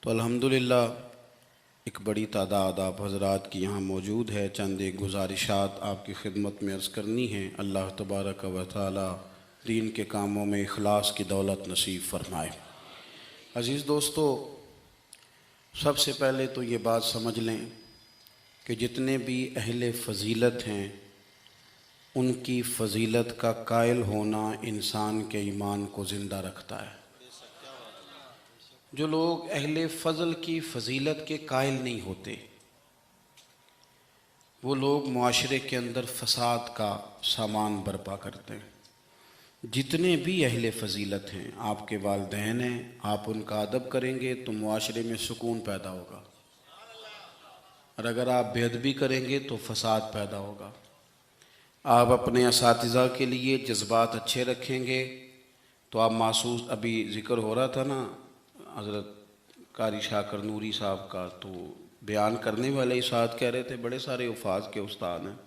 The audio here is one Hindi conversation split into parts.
तो अल्हम्दुलिल्लाह एक बड़ी तादाद आप हज़रात की यहाँ मौजूद है। चंद एक गुजारिशात आपकी खिदमत में अर्ज़ करनी है। अल्लाह तबारक व तआला दीन के कामों में इखलास की दौलत नसीब फ़रमाए। अज़ीज़ दोस्तों, सबसे पहले तो ये बात समझ लें कि जितने भी अहले फ़जीलत हैं उनकी फ़जीलत का कायल होना इंसान के ईमान को ज़िंदा रखता है। जो लोग अहले फ़ज़ल की फ़जीलत के कायल नहीं होते वो लोग मुआशरे के अंदर फ़साद का सामान बर्पा करते हैं। जितने भी अहले फ़जीलत हैं, आपके वालिदैन हैं, आप उनका अदब करेंगे तो मुआशरे में सुकून पैदा होगा, और अगर आप बेअदबी करेंगे तो फ़साद पैदा होगा। आप अपने असातिज़ा के लिए जज्बात अच्छे रखेंगे तो आप महसूस, अभी ज़िक्र हो रहा था ना हज़रत कारी शाकर नूरी साहब का, तो बयान करने वाले ही साथ कह रहे थे बड़े सारे उफ़ाज़ के उस्ताद हैं।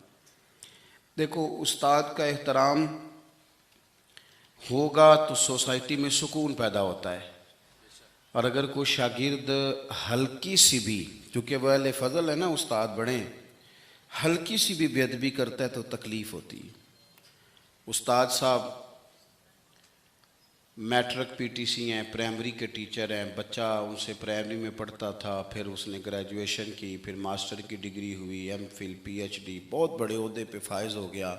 देखो, उस्ताद का एहतराम होगा तो सोसाइटी में सुकून पैदा होता है, और अगर कोई शागिर्द हल्की सी भी, चूँकि वह अहले फ़ज़ल है ना, उस्ताद बड़े, हल्की सी भी बेअदबी करता है तो तकलीफ़ होती है। उस्ताद साहब मैट्रिक पीटीसी हैं, प्राइमरी के टीचर हैं, बच्चा उनसे प्राइमरी में पढ़ता था, फिर उसने ग्रेजुएशन की, फिर मास्टर की डिग्री हुई, एमफिल, पीएचडी, बहुत बड़े ओहदे पे फायज हो गया।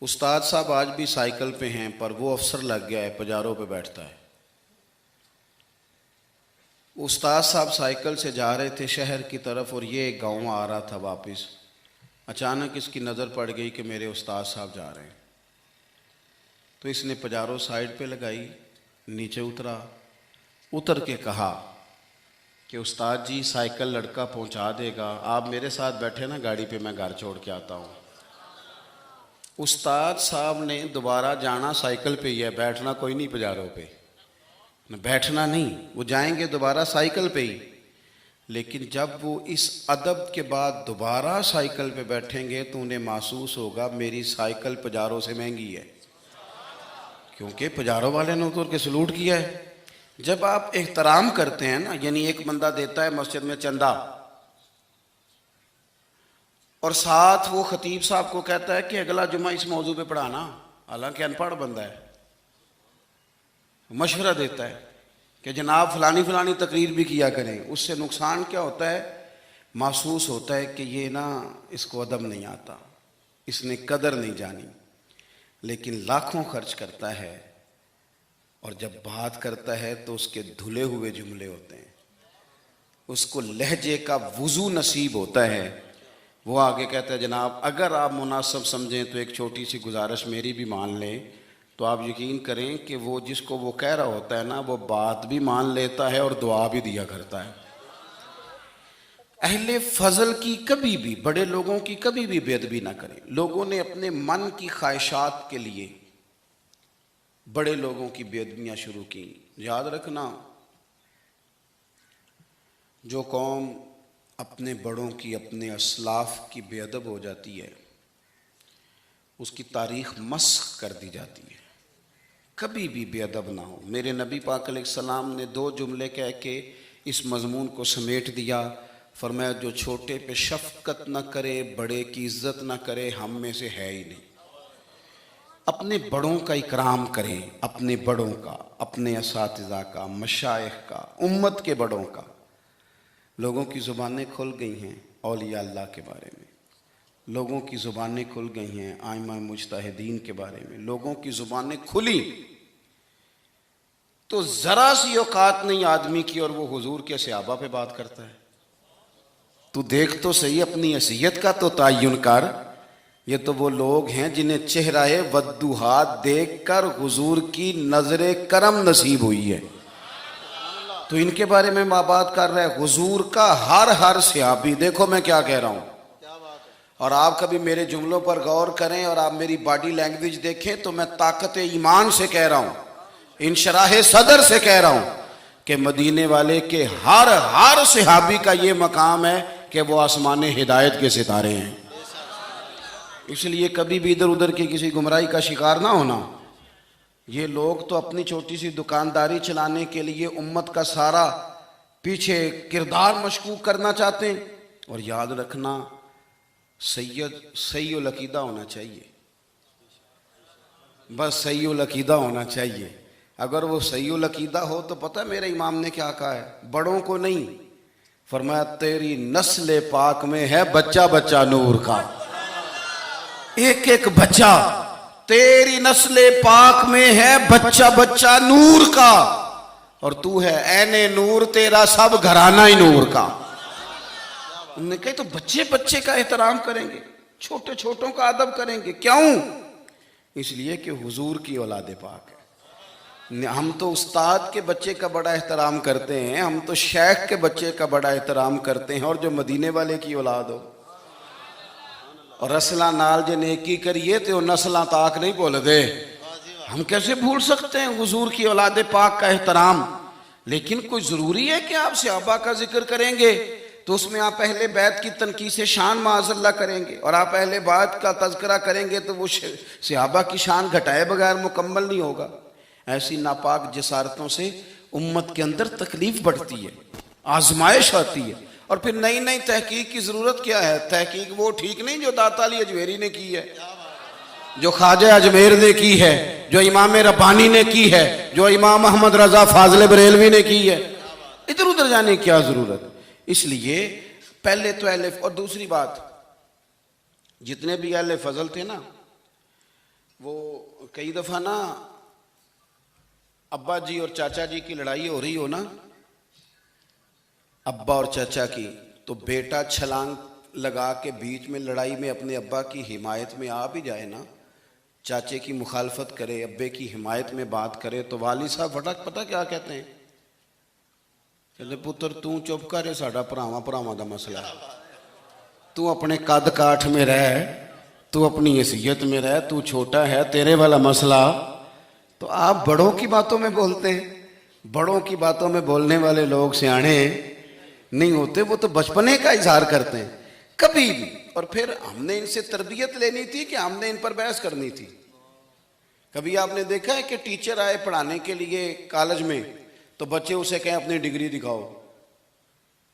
उस्ताद साहब आज भी साइकिल पे हैं, पर वो अफसर लग गया है, पजारों पे बैठता है। उस्ताद साहब साइकिल से जा रहे थे शहर की तरफ और ये गाँव आ रहा था वापस। अचानक इसकी नज़र पड़ गई कि मेरे उस्ताद साहब जा रहे हैं, तो इसने पजारो साइड पे लगाई, नीचे उतर के कहा कि उस्ताद जी साइकिल लड़का पहुंचा देगा, आप मेरे साथ बैठे ना गाड़ी पे, मैं घर छोड़ के आता हूँ। उस्ताद साहब ने दोबारा जाना साइकिल पे ही है, बैठना कोई नहीं पजारों पे, बैठना नहीं, वो जाएंगे दोबारा साइकिल पे ही। लेकिन जब वो इस अदब के बाद दोबारा साइकिल पे बैठेंगे तो उन्हें महसूस होगा मेरी साइकिल पजारों से महंगी है, क्योंकि पजारों वाले ने उतर के सलूट किया है। जब आप एहतराम करते हैं ना, यानी एक बंदा देता है मस्जिद में चंदा और साथ वो खतीब साहब को कहता है कि अगला जुमा इस मौजू पे पढ़ाना, हालांकि अनपढ़ बंदा है, मशवरा देता है कि जनाब फलानी फलानी तकरीर भी किया करें, उससे नुकसान क्या होता है, महसूस होता है कि ये ना इसको अदब नहीं आता, इसने कदर नहीं जानी। लेकिन लाखों खर्च करता है और जब बात करता है तो उसके धुले हुए जुमले होते हैं, उसको लहजे का वुज़ू नसीब होता है। वो आगे कहता है जनाब अगर आप मुनासिब समझें तो एक छोटी सी गुजारिश मेरी भी मान लें, तो आप यकीन करें कि वो जिसको वो कह रहा होता है ना, वो बात भी मान लेता है और दुआ भी दिया करता है। अहले फ़ज़ल की कभी भी, बड़े लोगों की कभी भी बेअदबी ना करें। लोगों ने अपने मन की ख्वाहिशात के लिए बड़े लोगों की बेअदबियाँ शुरू की। याद रखना, जो कौम अपने बड़ों की, अपने असलाफ की बेअदब हो जाती है उसकी तारीख़ मस्ख़ कर दी जाती है। कभी भी बेअदब ना हो। मेरे नबी पाक अलैहिस्सलाम ने 2 जुमले कह के इस मज़मून को समेट दिया। फरमाया जो छोटे पे शफ़क़त न करे, बड़े की इज़्ज़त न करे, हम में से है ही नहीं। अपने बड़ों का इकराम करें, अपने बड़ों का, अपने असातिज़ा का, मशाइख़ का, उम्मत के बड़ों का। लोगों की ज़ुबानें खुल गई हैं औलिया अल्लाह के बारे में, लोगों की ज़ुबानें खुल गई हैं आइमा मुज्तहिदीन के बारे में। लोगों की ज़ुबानें खुली तो ज़रा सी औकात नहीं आदमी की और वो हुजूर के सहाबा पे बात करता है। तू देख तो सही अपनी हैसियत का तो तयन कर। ये तो वो लोग हैं जिन्हें चेहराए वद्दुहा देख कर हुजूर की नजरे करम नसीब हुई है, तो इनके बारे में माँ बात कर रहा है। हुजूर का हर सहाबी, देखो मैं क्या कह रहा हूँ, और आप कभी मेरे जुमलों पर गौर करें और आप मेरी बॉडी लैंग्वेज देखें तो मैं ताकत ईमान से कह रहा हूँ, इंशराह सदर से कह रहा हूँ कि मदीने वाले के हर सहाबी का ये मकाम है कि वो आसमान हिदायत के सितारे हैं। इसलिए कभी भी इधर उधर की किसी गुमराही का शिकार ना होना। ये लोग तो अपनी छोटी सी दुकानदारी चलाने के लिए उम्मत का सारा पीछे किरदार मशकूक करना चाहते हैं। और याद रखना, सैयद सही उल अकीदा होना चाहिए, बस सही उल अकीदा होना चाहिए। अगर वो सही उल अकीदा हो तो पता है मेरे इमाम ने क्या कहा है, बड़ों को नहीं, फरमाया तेरी नस्ल पाक में है बच्चा बच्चा नूर का। एक एक बच्चा तेरी नस्ल पाक में है बच्चा बच्चा नूर का, और तू है ऐने नूर, तेरा सब घराना ही नूर का। उन्होंने कहा तो बच्चे बच्चे का एहतराम करेंगे, छोटे छोटों का अदब करेंगे, क्यों? इसलिए कि हुजूर की औलाद पाक है। हम तो उस्ताद के बच्चे का बड़ा एहतराम करते हैं, हम तो शेख के बच्चे का बड़ा एहतराम करते हैं, और जो मदीने वाले की औलाद हो और रसला नाल जे नेकी करिए तो नस्ला ताक नहीं भूल दे। हम कैसे भूल सकते हैं हुजूर की औलाद पाक का एहतराम? लेकिन कोई ज़रूरी है कि आप सहाबा का जिक्र करेंगे तो उसमें आप अहले बैत की तनकीस शान माज़अल्लाह करेंगे, और आप अहले बैत का तज़किरा करेंगे तो वो सहाबा की शान घटाए बगैर मुकम्मल नहीं होगा। ऐसी नापाक जसारतों से उम्मत के अंदर तकलीफ बढ़ती है, आजमाइश आती है, और फिर नई नई तहकीक की ज़रूरत क्या है? तहकीक वो ठीक नहीं जो दाता अली अजमेरी ने की है, जो ख्वाजा अजमेर ने की है, जो इमाम रब्बानी ने की है, जो इमाम अहमद रजा फाजले बरेलवी ने की है। इधर उधर जाने की क्या जरूरत? इसलिए पहले तो अहले, और दूसरी बात, जितने भी अहले फजल थे ना, वो कई दफा ना अब्बा जी और चाचा जी की लड़ाई हो रही हो ना, अब्बा और चाचा की, तो बेटा छलांग लगा के बीच में लड़ाई में अपने अब्बा की हिमायत में आ भी जाए ना, चाचे की मुखालफत करे, अब्बे की हिमायत में बात करे, तो वाली साहब फटक पता क्या कहते हैं? कहते पुत्र तू चुप कर, साडा भरावां भरावां दा मसला है, तू अपने कद काठ में रह, तू अपनी हैसियत में रह, तू छोटा है, तेरे वाला मसला। तो आप बड़ों की बातों में बोलते हैं, बड़ों की बातों में बोलने वाले लोग सियाणे नहीं होते, वो तो बचपने का इजहार करते हैं कभी भी। और फिर हमने इनसे तरबियत लेनी थी कि हमने इन पर बहस करनी थी? कभी आपने देखा है कि टीचर आए पढ़ाने के लिए कॉलेज में, तो बच्चे उसे कहें अपनी डिग्री दिखाओ,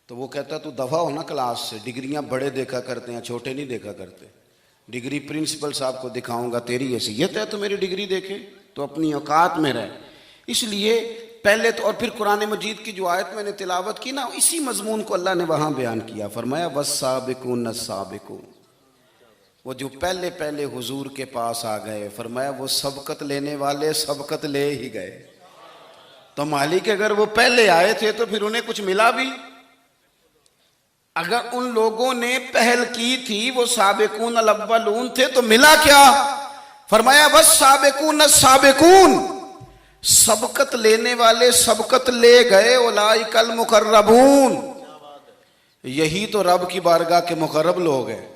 तो वो कहता तू दफा हो ना क्लास से, डिग्रियां बड़े देखा करते हैं, छोटे नहीं देखा करते। डिग्री प्रिंसिपल साहब को दिखाऊंगा, तेरी हैसियत है तो मेरी डिग्री देखे, तो अपनी औकात में रहे। इसलिए पहले तो, और फिर कुरान मजीद की जो आयत मैंने तिलावत की ना, इसी मजमून को अल्लाह ने वहां बयान किया, फरमाया वस्साबिकून अस्साबिकून, वो जो पहले पहले हुजूर के पास आ गए, फरमाया वो सबकत लेने वाले सबकत ले ही गए। तो मालिक अगर वो पहले आए थे तो फिर उन्हें कुछ मिला भी? अगर उन लोगों ने पहल की थी, वो साबिकून अल अव्वलून थे, तो मिला क्या? फरमाया बस साबिकून अस्साबिकून, सबकत लेने वाले सबकत ले गए, उलाइकल मुकर्रबून, यही तो रब की बारगाह के मुकर्रब लोग हैं।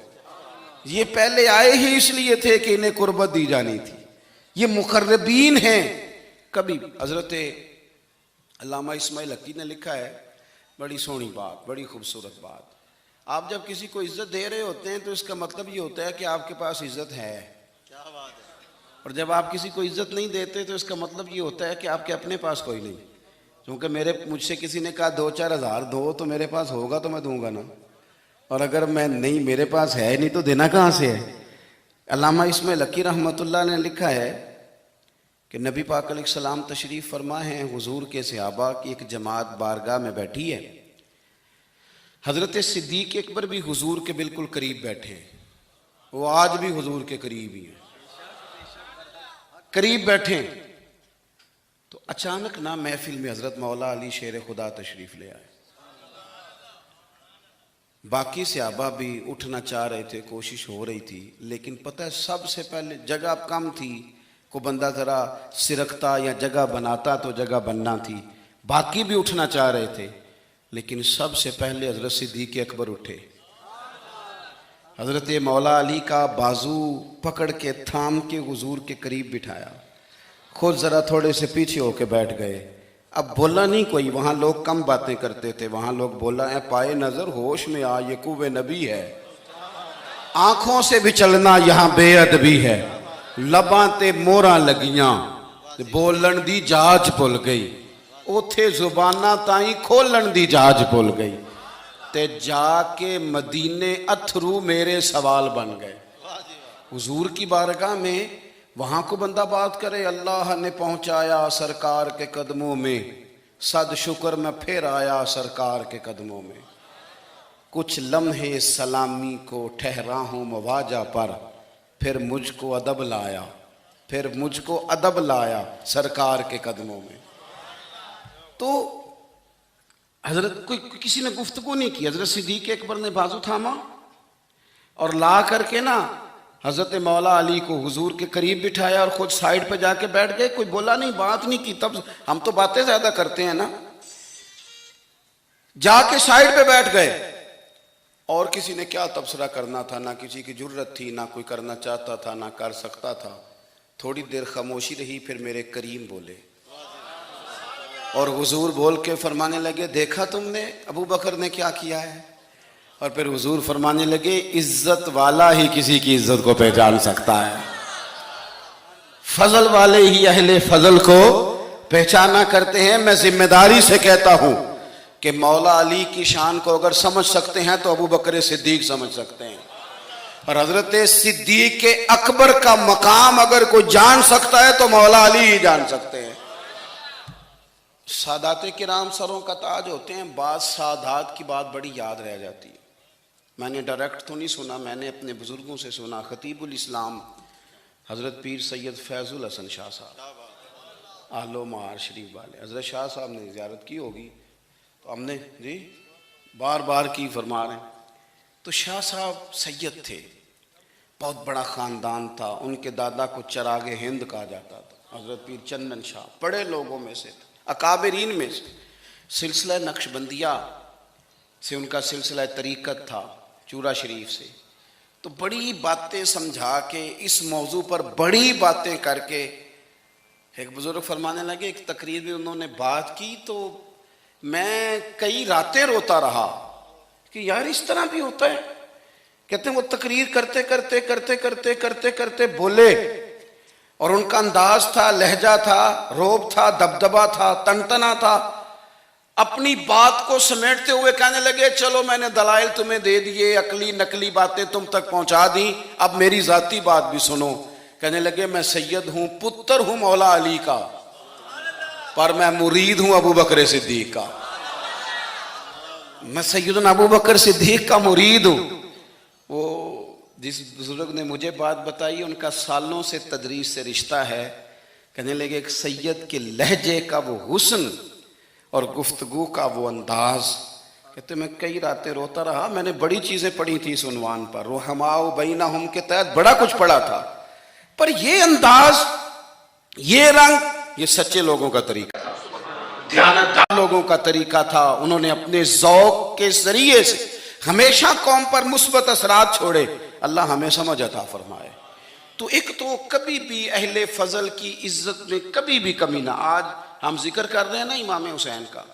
ये पहले आए ही इसलिए थे कि इन्हें कुर्बत दी जानी थी, ये मुकर्रबीन हैं। कभी हजरत अल्लामा इस्माइल हकी ने लिखा है, बड़ी सोहनी बात, बड़ी खूबसूरत बात, आप जब किसी को इज्जत दे रहे होते हैं तो इसका मतलब ये होता है कि आपके पास इज्जत है। क्या बात है। और जब आप किसी को इज्जत नहीं देते तो इसका मतलब ये होता है कि आपके अपने पास कोई नहीं। क्योंकि मुझसे किसी ने कहा 2-4 हज़ार दो, तो मेरे पास होगा तो मैं दूंगा ना, और अगर मैं नहीं, मेरे पास है नहीं, तो देना कहाँ से है? अल्लामा इस्माइल हकी रहमतुल्लाह ने लिखा है कि नबी पाक अलैहिस्सलाम तशरीफ़ फरमा हैं, हुजूर के सहाबा की एक जमात बारगाह में बैठी है, हज़रत सिद्दीक़ अकबर भी हुजूर के बिल्कुल करीब बैठे हैं, वो आज भी हुजूर के करीब ही हैं, करीब बैठे। तो अचानक ना महफिल में हज़रत मौला अली शेर खुदा तशरीफ़ ले आए। बाकी सहाबा भी उठना चाह रहे थे, कोशिश हो रही थी, लेकिन पता है सबसे पहले जगह कम थी, को बंदा ज़रा सिरकता या जगह बनाता तो जगह बनना थी। बाकी भी उठना चाह रहे थे, लेकिन सबसे पहले हज़रत सिद्दीक़ अकबर उठे। हज़रत मौला अली का बाजू पकड़ के थाम के हुजूर के करीब बिठाया, खुद ज़रा थोड़े से पीछे होके बैठ गए। अब बोला नहीं कोई, वहाँ लोग कम बातें करते थे, वहाँ लोग बोला है पाए नज़र होश में आ ये कुवे नबी है, आँखों से भी चलना यहाँ बेअदबी है, लबां ते मोहरां लगियां बोलन दी जाच भुल गई। उथे जुबाना ताई खोलन दी जाज भुल गई ते जाके मदीने अथरू मेरे सवाल बन गए। हुजूर की बारगाह में वहां को बंदा बात करे, अल्लाह ने पहुंचाया सरकार के कदमों में, सद शुक्र मैं फिर आया सरकार के कदमों में। कुछ लम्हे सलामी को ठहरा हूं मवाजा पर, फिर मुझको अदब लाया, फिर मुझको अदब लाया सरकार के कदमों में। तो हजरत कोई किसी ने गुफ्तगू नहीं की, हजरत सिद्दीक अकबर ने बाजू थामा और ला करके ना हजरत मौला अली को हुजूर के करीब बिठाया और खुद साइड पे जाके बैठ गए। कोई बोला नहीं, बात नहीं की। तब हम तो बातें ज्यादा करते हैं ना। जाके साइड पे बैठ गए और किसी ने क्या तबसरा करना था, ना किसी की जुर्रत थी, ना कोई करना चाहता था, ना कर सकता था। थोड़ी देर खामोशी रही, फिर मेरे करीम बोले और हुजूर बोल के फरमाने लगे, देखा तुमने अबू बकर ने क्या किया है। और फिर हुजूर फरमाने लगे, इज्जत वाला ही किसी की इज्जत को पहचान सकता है, फजल वाले ही अहले फजल को पहचाना करते हैं। मैं जिम्मेदारी से कहता हूं कि मौला अली की शान को अगर समझ सकते हैं तो अबू बकर सिद्दीक समझ सकते हैं, और हजरत सिद्दीक के अकबर का मकाम अगर कोई जान सकता है तो मौला अली ही जान सकते हैं। सादात किराम सरों का ताज होते हैं। बात सादात की बात बड़ी याद रह जाती है। मैंने डायरेक्ट तो नहीं सुना, मैंने अपने बुजुर्गों से सुना। खतीबुल इस्लाम हजरत पीर सैयद फैजुल हसन शाह साहब आलो मार शरीफ वाले, हजरत शाह साहब ने ज़ियारत की होगी तो हमने जी बार बार की फरमा रहे हैं। तो शाह साहब सैयद थे, बहुत बड़ा ख़ानदान था। उनके दादा को चरागे हिंद कहा जाता था। हजरत पीर चंदन शाह बड़े लोगों में से, अकाबरीन में से। सिलसिला नक्शबंदिया से उनका सिलसिला तरीक़त था, चूरा शरीफ से। तो बड़ी बातें समझा के, इस मौजू पर बड़ी बातें करके एक बुजुर्ग फरमाने लगे, एक तकरीर में उन्होंने बात की तो मैं कई रातें रोता रहा कि यार इस तरह भी होता है। कहते हैं वो तकरीर करते करते करते करते करते करते बोले और उनका अंदाज था, लहजा था, रोब था, दबदबा था, तनतना था। अपनी बात को समेटते हुए कहने लगे, चलो मैंने दलाइल तुम्हें दे दिए, अकली नकली बातें तुम तक पहुंचा दी, अब मेरी जाती बात भी सुनो। कहने लगे, मैं सैयद हूं, पुत्र हूं मौला अली का, पर मैं मुरीद हूं अबू बकर सिद्दीक का। मैं सैयदना अबू बकर सिद्दीक का मुरीद हूं। वो जिस बुजुर्ग ने मुझे बात बताई, उनका सालों से तदरीस से रिश्ता है। कहने लगे, एक सैयद के लहजे का वो हुस्न और गुफ्तगू का वो अंदाज। कहते मैं कई रातें रोता रहा। मैंने बड़ी चीजें पढ़ी थी इस उन्वान पर, रुहमाओ बैनहुम के तहत बड़ा कुछ पढ़ा था, पर ये अंदाज, ये रंग, ये सच्चे लोगों का तरीका था, ध्यानदार लोगों का तरीका था। उन्होंने अपने ज़ौक़ के जरिए से हमेशा कौम पर मुस्बत असरात छोड़े। अल्लाह हमें समझ अता फरमाए। तो एक तो कभी भी अहले फजल की इज्जत में कभी भी कमी ना। आज हम जिक्र कर रहे हैं ना इमाम हुसैन का।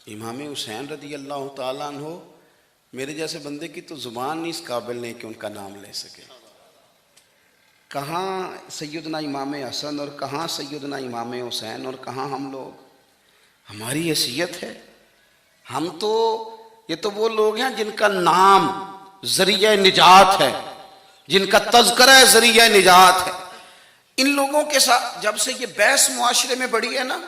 इमाम हुसैन रदी अल्लाह ताला अन्हो, मेरे जैसे बंदे की तो जुबान नहीं इस काबिल नहीं कि उनका नाम ले सके। कहाँ सैयदना इमाम हसन और कहाँ सैयदना इमाम हुसैन और कहाँ हम लोग। हमारी हैसियत है। हम तो, ये तो वो लोग हैं जिनका नाम जरिया निजात है, जिनका तज़किरा जरिया निजात है। इन लोगों के साथ जब से ये बहस मुआशरे में बढ़ी है ना,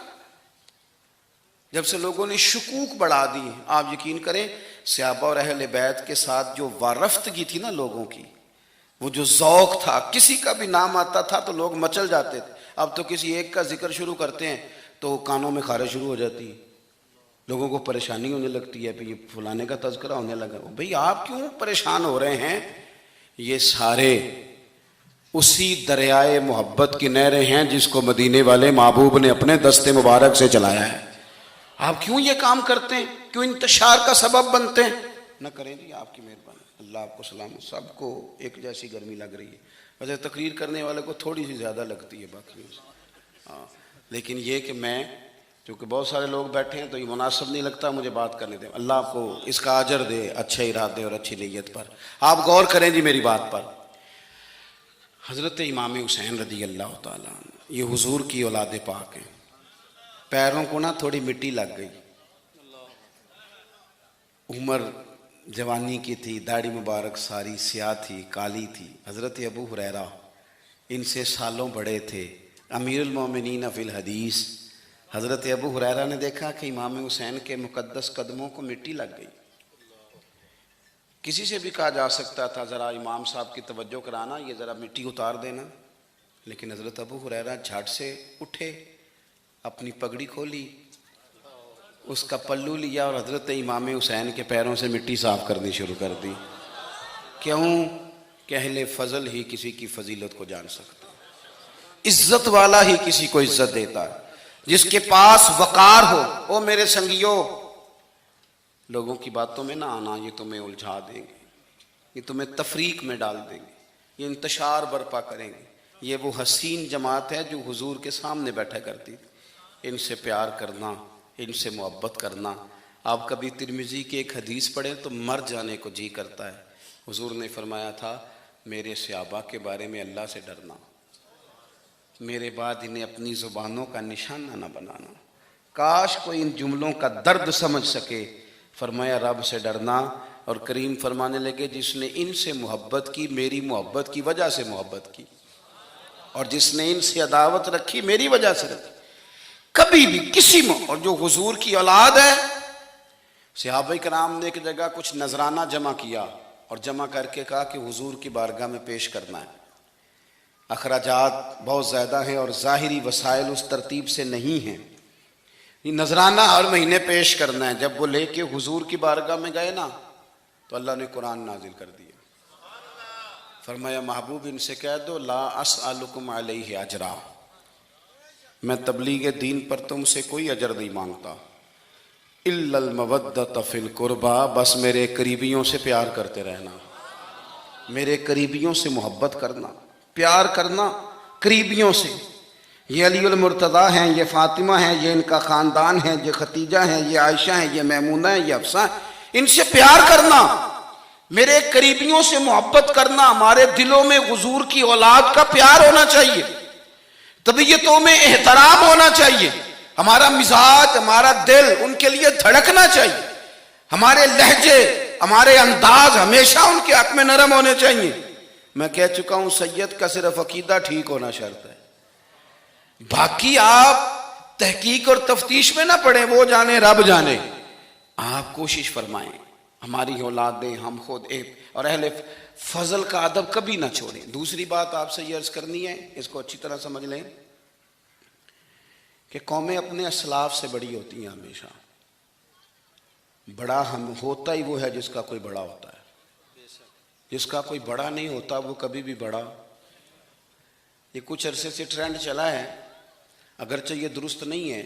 जब से लोगों ने शुकूक बढ़ा दी, आप यकीन करें सहाबा और अहले बैत के साथ जो वारफ्तगी थी ना लोगों की, वो जो ज़ौक़ था, किसी का भी नाम आता था तो लोग मचल जाते थे। अब तो किसी एक का जिक्र शुरू करते हैं तो कानों में खारिश शुरू हो जाती है, लोगों को परेशानी होने लगती है, फिर ये फलाने का तज़किरा होने लगा। भाई आप क्यों परेशान हो रहे हैं? ये सारे उसी दरियाए मोहब्बत की नहरें हैं जिसको मदीने वाले महबूब ने अपने दस्ते मुबारक से चलाया है। आप क्यों ये काम करते हैं? क्यों इंतशार का सबब बनते हैं? न करें जी, आपकी मेहरबानी, अल्लाह आपको सलामत। सबको एक जैसी गर्मी लग रही है, वैसे तकरीर करने वाले को थोड़ी सी ज़्यादा लगती है बाकी। हाँ, लेकिन ये कि मैं, क्योंकि बहुत सारे लोग बैठे हैं तो ये मुनासिब नहीं लगता मुझे बात करने दें। अल्लाह आपको इसका अजर दे, अच्छे इरादे और अच्छी नीयत पर। आप गौर करें जी मेरी बात पर। हज़रत इमाम हुसैन रदी अल्लाह ताला, ये हुजूर की औलाद पाक हैं। पैरों को ना थोड़ी मिट्टी लग गई। उम्र जवानी की थी, दाढ़ी मुबारक सारी स्याह थी, काली थी। हज़रत अबू हुरैरा इनसे सालों बड़े थे, अमीरुल मोमिनीन फिल हदीस। हज़रत अबू हुरैरा ने देखा कि इमाम हुसैन के मुक़द्दस कदमों को मिट्टी लग गई। किसी से भी कहा जा सकता था ज़रा इमाम साहब की तवज्जो कराना, ये ज़रा मिट्टी उतार देना, लेकिन हज़रत अबू हुरैरा झट से उठे, अपनी पगड़ी खोली, उसका पल्लू लिया और हज़रत इमाम हुसैन के पैरों से मिट्टी साफ़ करनी शुरू कर दी। क्यों? कि अहले फ़ज़ल ही किसी की फजीलत को जान सकते हैं, इज्जत वाला ही किसी को इज्जत देता है, जिसके पास वक़ार हो। ओ मेरे संगियों, लोगों की बातों में ना आना, ये तुम्हें उलझा देंगे, ये तुम्हें तफरीक में डाल देंगे, ये इंतशार बर्पा करेंगे। ये वो हसीन जमात है जो हुजूर के सामने बैठा करती थी। इनसे प्यार करना, इनसे मोहब्बत करना। आप कभी तिरमिज़ी की एक हदीस पढ़ें तो मर जाने को जी करता है। हुजूर ने फरमाया था, मेरे सहाबा के बारे में अल्लाह से डरना, मेरे बाद इन्हें अपनी ज़ुबानों का निशाना न बनाना। काश कोई इन जुमलों का दर्द समझ सके। फरमाया रब से डरना, और करीम फरमाने लगे, जिसने इनसे मोहब्बत की मेरी मोहब्बत की वजह से मोहब्बत की, और जिसने इनसे अदावत रखी मेरी वजह से रखी। कभी भी किसी में, और जो हुजूर की औलाद है, सहाबा कराम ने एक जगह कुछ नजराना जमा किया और जमा करके कहा कि हुजूर की बारगाह में पेश करना है। अखराजात बहुत ज़्यादा हैं और ज़ाहिरी वसाइल उस तरतीब से नहीं हैं। ये नजराना हर महीने पेश करना है। जब वो लेके हुजूर की बारगाह में गए ना, तो अल्लाह ने कुरान नाजिल कर दिया। फरमाया, महबूब इनसे कह दो, ला अस्अलुकुम अलैहि अजरा, मैं तबलीग दीन पर तुमसे कोई अजर नहीं मांगता, इल्लल मवद्दत फिल कुर्बा, बस मेरे करीबियों से प्यार करते रहना, मेरे करीबियों से मोहब्बत करना, प्यार करना करीबियों से। ये अलीउल मुर्तज़ा हैं, ये फ़ातिमा हैं, ये इनका ख़ानदान है, ये खतीजा हैं, ये आयशा हैं, ये मैमूना है, ये हफ्सा है, इनसे प्यार करना, मेरे करीबियों से मोहब्बत करना। हमारे दिलों में हुजूर की औलाद का प्यार होना चाहिए, तबीयतों में एहतराम होना चाहिए, हमारा मिजाज, हमारा दिल उनके लिए धड़कना चाहिए, हमारे लहजे, हमारे अंदाज हमेशा उनके हक में नरम होने चाहिए। मैं कह चुका हूं, सैयद का सिर्फ अकीदा ठीक होना शर्त है, बाकी आप तहकीक और तफ्तीश में ना पड़े, वो जाने रब जाने। आप कोशिश फरमाएं, हमारी औलादें, हम खुद एक, और अहले फजल का अदब कभी ना छोड़ें। दूसरी बात आपसे ये अर्ज करनी है, इसको अच्छी तरह समझ लें कि कौमें अपने असलाफ से बड़ी होती हैं हमेशा। बड़ा हम होता ही वो है जिसका कोई बड़ा होता है, जिसका कोई बड़ा नहीं होता वो कभी भी बड़ा। ये कुछ अरसे से ट्रेंड चला है, अगरचे ये दुरुस्त नहीं है।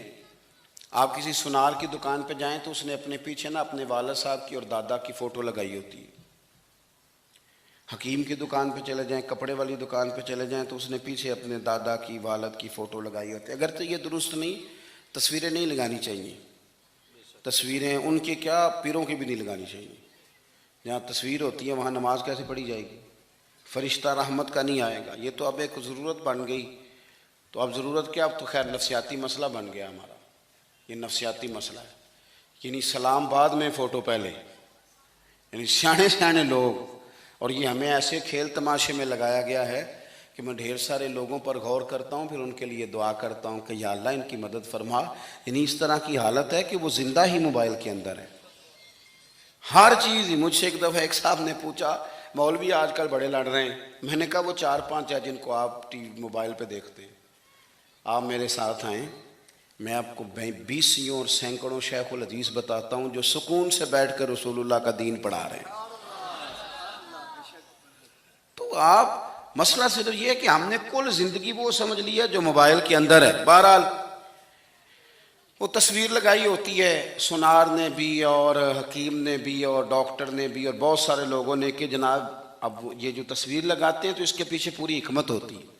आप किसी सुनार की दुकान पे जाएं तो उसने अपने पीछे ना अपने वालिद साहब की और दादा की फ़ोटो लगाई होती है। हकीम की दुकान पे चले जाएं, कपड़े वाली दुकान पे चले जाएं तो उसने पीछे अपने दादा की, वालिद की फ़ोटो लगाई होती है। अगर तो ये दुरुस्त नहीं, तस्वीरें नहीं लगानी चाहिए। तस्वीरें उनके क्या, पीरों की भी नहीं लगानी चाहिए। जहाँ तस्वीर होती है वहाँ नमाज कैसे पढ़ी जाएगी? फरिश्ता रहमत का नहीं आएगा। ये तो अब एक ज़रूरत बन गई। तो अब ज़रूरत क्या, अब तो खैर नफसियाती मसला बन गया हमारा, ये नफसियाती मसला है। यानी सलाम बाद में, फ़ोटो पहले, यानी सियाने सियाने लोग। और ये हमें ऐसे खेल तमाशे में लगाया गया है कि मैं ढेर सारे लोगों पर गौर करता हूँ, फिर उनके लिए दुआ करता हूँ कि या अल्लाह इनकी मदद फरमा। यानी इस तरह की हालत है कि वो ज़िंदा ही मोबाइल के अंदर है, हर चीज़। मुझसे एक दफ़ा एक साहब ने पूछा, मौलवी आजकल बड़े लड़ रहे हैं। मैंने कहा वो 4-5 है जिनको आप टीवी मोबाइल पे देखते हैं, आप मेरे साथ आएँ, मैं आपको 20 और सैकड़ों शेखुल हदीस बताता हूँ जो सुकून से बैठ कर रसूलुल्लाह का दीन पढ़ा रहे हैं। तो आप मसला सिर्फ ये है कि हमने कुल ज़िंदगी वो समझ लिया जो मोबाइल के अंदर है। बहरहाल वो तस्वीर लगाई होती है सुनार ने भी और हकीम ने भी और डॉक्टर ने भी और बहुत सारे लोगों ने कि जनाब अब ये जो तस्वीर लगाते हैं तो इसके पीछे पूरी हिकमत होती है।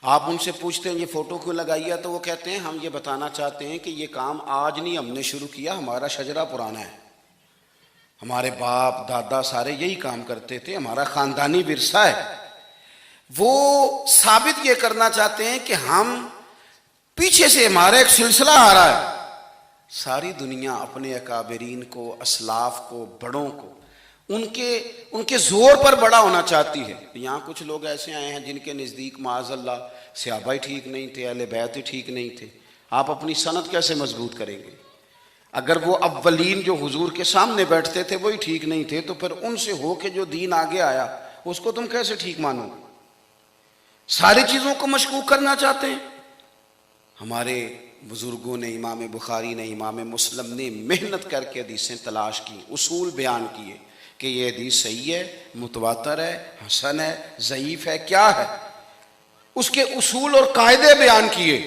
आप उनसे पूछते हैं ये फ़ोटो क्यों लगाई है, तो वो कहते हैं हम ये बताना चाहते हैं कि ये काम आज नहीं हमने शुरू किया, हमारा शजरा पुराना है, हमारे बाप दादा सारे यही काम करते थे, हमारा ख़ानदानी विरसा है। वो साबित ये करना चाहते हैं कि हम पीछे से हमारा एक सिलसिला आ रहा है, सारी दुनिया अपने अकाबरीन को, असलाफ को, बड़ों को, उनके जोर पर बड़ा होना चाहती है। यहाँ कुछ लोग ऐसे आए हैं जिनके नज़दीक माज़अल्लाह सहाबा ही ठीक नहीं थे, अहले बैत ही ठीक नहीं थे। आप अपनी सनद कैसे मजबूत करेंगे? अगर वो अव्वलीन जो हुजूर के सामने बैठते थे वही ठीक नहीं थे, तो फिर उनसे हो के जो दीन आगे आया उसको तुम कैसे ठीक मानोगे? सारी चीज़ों को मशकूक करना चाहते हैं। हमारे बुजुर्गों ने, इमाम बुखारी ने, इमाम मुस्लिम ने मेहनत करके हदीसें तलाश की, उसूल बयान किए कि ये हदीस सही है, मुतवातर है, हसन है, ज़ईफ है, क्या है, उसके उसूल और कायदे बयान किए।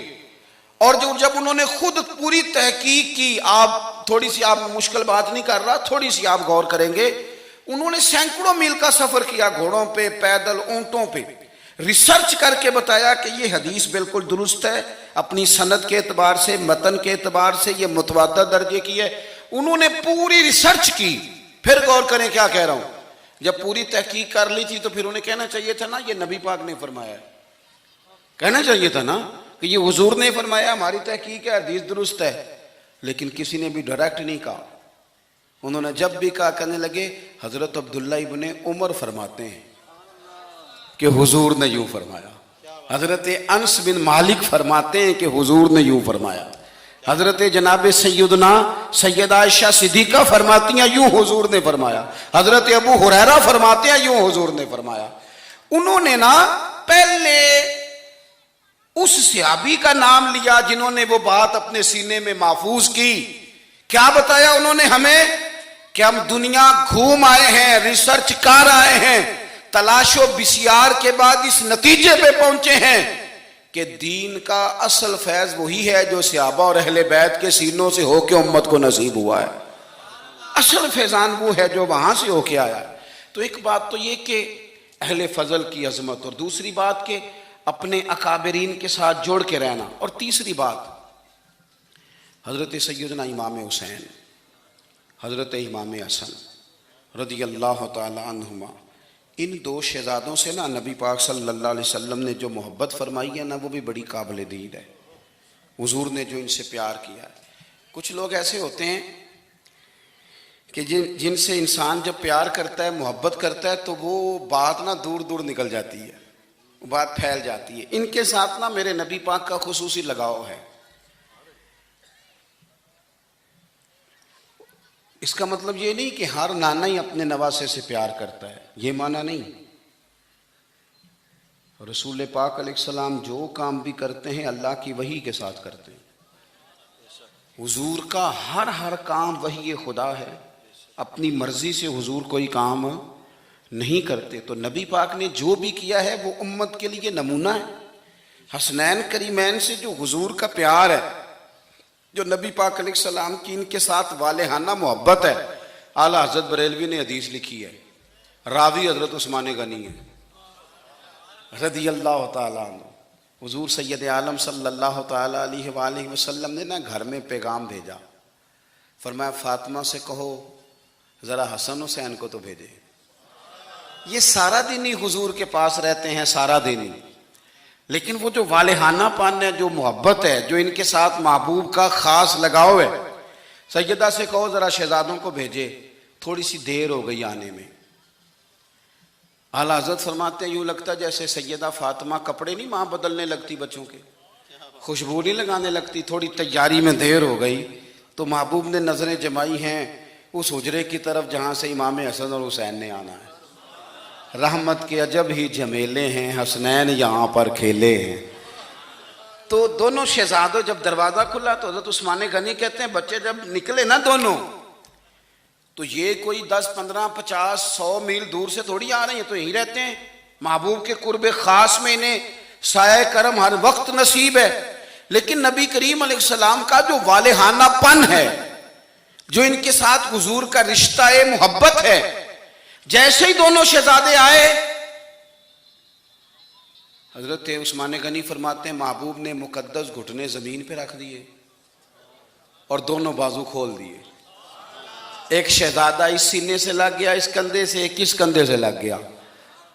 और जो जब उन्होंने खुद पूरी तहकीक की, आप थोड़ी सी, आप मुश्किल बात नहीं कर रहा, थोड़ी सी आप गौर करेंगे, उन्होंने सैकड़ों मील का सफर किया, घोड़ों पे, पैदल, ऊंटों पे, रिसर्च करके बताया कि ये हदीस बिल्कुल दुरुस्त है, अपनी सनद के एतबार से, मतन के एतबार से ये मुतवातर दर्जे की है। उन्होंने पूरी रिसर्च की। फिर गौर करें क्या कह रहा हूं, जब पूरी तहकीक कर ली थी तो फिर उन्हें कहना चाहिए था ना ये नबी पाक ने फरमाया, कहना चाहिए था ना कि ये हुजूर ने फरमाया, हमारी तहकीक है, हदीस दुरुस्त है। लेकिन किसी ने भी डायरेक्ट नहीं कहा। उन्होंने जब भी कहा, कहने लगे हजरत अब्दुल्ला इब्ने उमर फरमाते हैं कि हुजूर ने यूं फरमाया, हजरत अनस बिन मालिक फरमाते हैं कि हुजूर ने यूं फरमाया, हजरत जनाब सैयदना सैयद आयशा सिद्दीका फरमाती हैं यूं हुजूर ने फरमाया, हजरत अबू हुरैरा फरमाते हैं यूं हुजूर ने फरमाया। उन्होंने ना पहले उस सहाबी का नाम लिया जिन्होंने वो बात अपने सीने में महफूज की। क्या बताया उन्होंने हमें कि हम दुनिया घूम आए हैं, रिसर्च कर आए हैं, तलाशो बिसियार के बाद इस नतीजे पे पहुंचे हैं कि दीन का असल फैज वही है जो सहाबा और अहले बैत के सीनों से होके उम्मत को नसीब हुआ है। असल फैजान वो है जो वहां से होके आया। तो एक बात तो ये कि अहले फजल की अजमत, और दूसरी बात कि अपने अकाबरीन के साथ जोड़ के रहना, और तीसरी बात हजरत सैयदना इमाम हुसैन, हजरत इमाम हसन रदी अल्लाह तआला अन्हुमा, इन दो शहजादों से ना नबी पाक सल्लल्लाहु अलैहि वसल्लम ने जो मोहब्बत फरमाई है ना, वो भी बड़ी काबिल दीद है। हुजूर ने जो इनसे प्यार किया है। कुछ लोग ऐसे होते हैं कि जिनसे इंसान जब प्यार करता है, मोहब्बत करता है, तो वो बात ना दूर दूर निकल जाती है, बात फैल जाती है। इनके साथ ना मेरे नबी पाक का खुसूसी लगाव है। इसका मतलब ये नहीं कि हर नाना ही अपने नवासे से प्यार करता है, ये माना नहीं। रसूल पाक अलैहिस्सलाम जो काम भी करते हैं अल्लाह की वही के साथ करते हैं। हुजूर का हर काम वही खुदा है, अपनी मर्जी से हुजूर कोई काम नहीं करते। तो नबी पाक ने जो भी किया है वो उम्मत के लिए नमूना है। हसनैन करीमैन से जो हुजूर का प्यार है, जो नबी पाक अलैहिस्सलाम की इनके साथ वालेहाना मोहब्बत है, आला हजरत बरेलवी ने हदीस लिखी है, रावी हजरत उस्मान गनी है रदी अल्लाह तआला अन्हु। हुजूर सैयद आलम सल्लल्लाहु तआला अलैहि वसल्लम ने ना घर में पैगाम भेजा, फरमाया फातिमा से कहो जरा हसन हुसैन को तो भेजे। ये सारा दिन ही हुजूर के पास रहते हैं, सारा दिन ही, लेकिन वो जो वालेहानापन है, जो मोहब्बत है, जो इनके साथ महबूब का खास लगाव है, सैयदा से कहो जरा शहजादों को भेजे, थोड़ी सी देर हो गई आने में। आला हज़रत फरमाते हैं यूं लगता जैसे सैयदा फातिमा कपड़े नहीं मां बदलने लगती बच्चों के, खुशबू नहीं लगाने लगती, थोड़ी तैयारी में देर हो गई तो महबूब ने नजरें जमाई हैं उस हुजरे की तरफ जहां से इमाम हसन और हुसैन ने आना है। रहमत के अजब ही झमेले हैं, हसनैन यहाँ पर खेले हैं। तो दोनों शहजादों, जब दरवाजा खुला तो हज़रत उस्मान गनी कहते हैं बच्चे जब निकले ना दोनों, तो ये कोई 10, 15, 50, 100 मील दूर से थोड़ी आ रहे हैं, तो यहीं रहते हैं। महबूब के कुर्बे खास में इन्हें साये करम हर वक्त नसीब है। लेकिन नबी करीम अलैहिस्सलाम का जो वालेहानापन है, जो इनके साथ हुजूर का रिश्ता मोहब्बत है, जैसे ही दोनों शहजादे आए, हजरत उस्मान गनी फरमाते हैं महबूब ने मुकद्दस घुटने जमीन पे रख दिए और दोनों बाजू खोल दिए। एक शहजादा इस सीने से लग गया, इस कंधे से, एक इस कंधे से लग गया।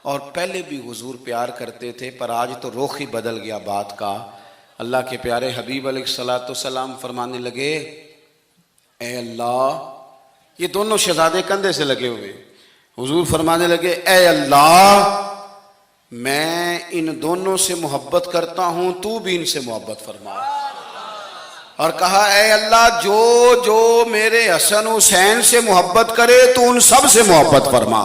और पहले भी हुजूर प्यार करते थे, पर आज तो रुख ही बदल गया बात का। अल्लाह के प्यारे हबीब अलैहिस्सलाम फरमाने लगे, ए अल्लाह, ये दोनों शहजादे कंधे से लगे हुए, हुजूर फरमाने लगे, ए अल्लाह, मैं इन दोनों से मोहब्बत करता हूं, तू भी इनसे मोहब्बत फरमा। और कहा, ए अल्लाह, जो जो मेरे हसन हुसैन से मोहब्बत करे तो उन सब से मोहब्बत फरमा,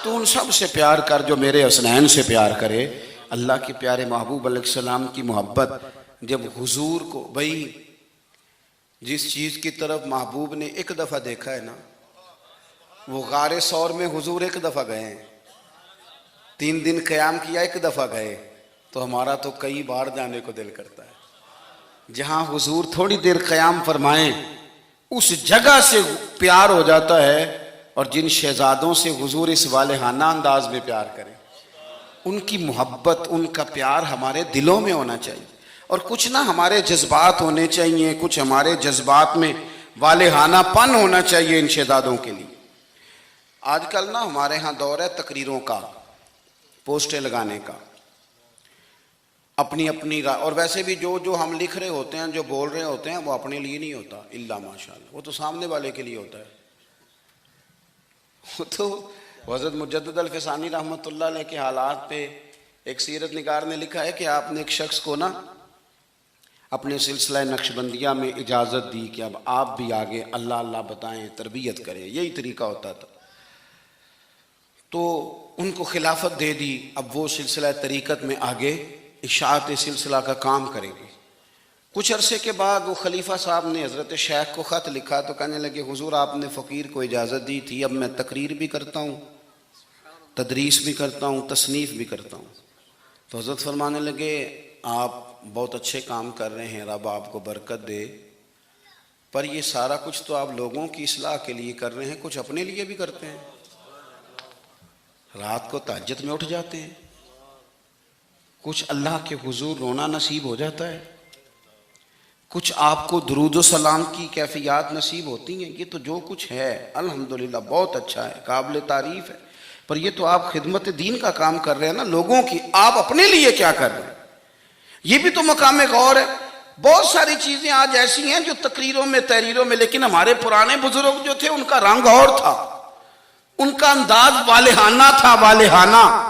तो उन सब से प्यार कर जो मेरे हसनैन से प्यार करे। अल्लाह के प्यारे महबूब अलैहिस्सलाम की मोहब्बत जब हुजूर को, भाई जिस चीज़ की तरफ महबूब ने एक दफ़ा देखा है ना, वो गारे सौर में हुजूर एक दफ़ा गए हैं, 3 दिन क़याम किया, एक दफ़ा गए, तो हमारा तो कई बार जाने को दिल करता है। जहाँ हुजूर थोड़ी देर क़याम फरमाएं, उस जगह से प्यार हो जाता है। और जिन शहजादों से हुजूर इस वालेहाना अंदाज में प्यार करें, उनकी मोहब्बत, उनका प्यार हमारे दिलों में होना चाहिए। और कुछ ना हमारे जज्बात होने चाहिए, कुछ हमारे जज्बात में वालेहानापन होना चाहिए इन शहजादों के लिए। आजकल ना हमारे यहाँ दौर है तकरीरों का, पोस्टें लगाने का, अपनी अपनी और वैसे भी जो जो हम लिख रहे होते हैं, जो बोल रहे होते हैं, वो अपने लिए नहीं होता, इल्ला माशाअल्लाह, वो तो सामने वाले के लिए होता है। वो तो हज़रत मुजद्दिद अल-फ़सानी रहमतुल्लाह अलैह के हालात पे एक सीरत निगार ने लिखा है कि आपने एक शख्स को ना अपने सिलसिला नक्शबंदिया में इजाज़त दी कि अब आप भी आगे अल्लाह अल्लाह बताएं, तरबियत करें, यही तरीका होता था। तो उनको खिलाफत दे दी, अब वो सिलसिला तरीक़त में आगे इशाअत सिलसिला का काम करेंगे। कुछ अरसे के बाद वो खलीफा साहब ने हज़रत शेख को ख़त लिखा, तो कहने लगे, हुजूर आपने फ़कीर को इजाज़त दी थी, अब मैं तकरीर भी करता हूँ, तदरीस भी करता हूँ, तसनीफ़ भी करता हूँ। तो हज़रत फरमाने लगे, आप बहुत अच्छे काम कर रहे हैं, रब आपको बरकत दे, पर ये सारा कुछ तो आप लोगों की इस्लाह के लिए कर रहे हैं, कुछ अपने लिए भी करते हैं। रात को तहज्जुद में उठ जाते हैं, कुछ अल्लाह के हुजूर रोना नसीब हो जाता है, कुछ आपको दुरूद व सलाम की कैफियत नसीब होती हैं। ये तो जो कुछ है अल्हम्दुलिल्लाह बहुत अच्छा है, काबिल तारीफ़ है, पर ये तो आप खिदमत दीन का काम कर रहे हैं ना, लोगों की। आप अपने लिए क्या कर रहे हैं, ये भी तो मकाम गौर है। बहुत सारी चीज़ें आज ऐसी हैं जो तकरीरों में, तहरीरों में, लेकिन हमारे पुराने बुजुर्ग जो थे उनका रंग और था, उनका अंदाज वालेहाना था, वालेहाना।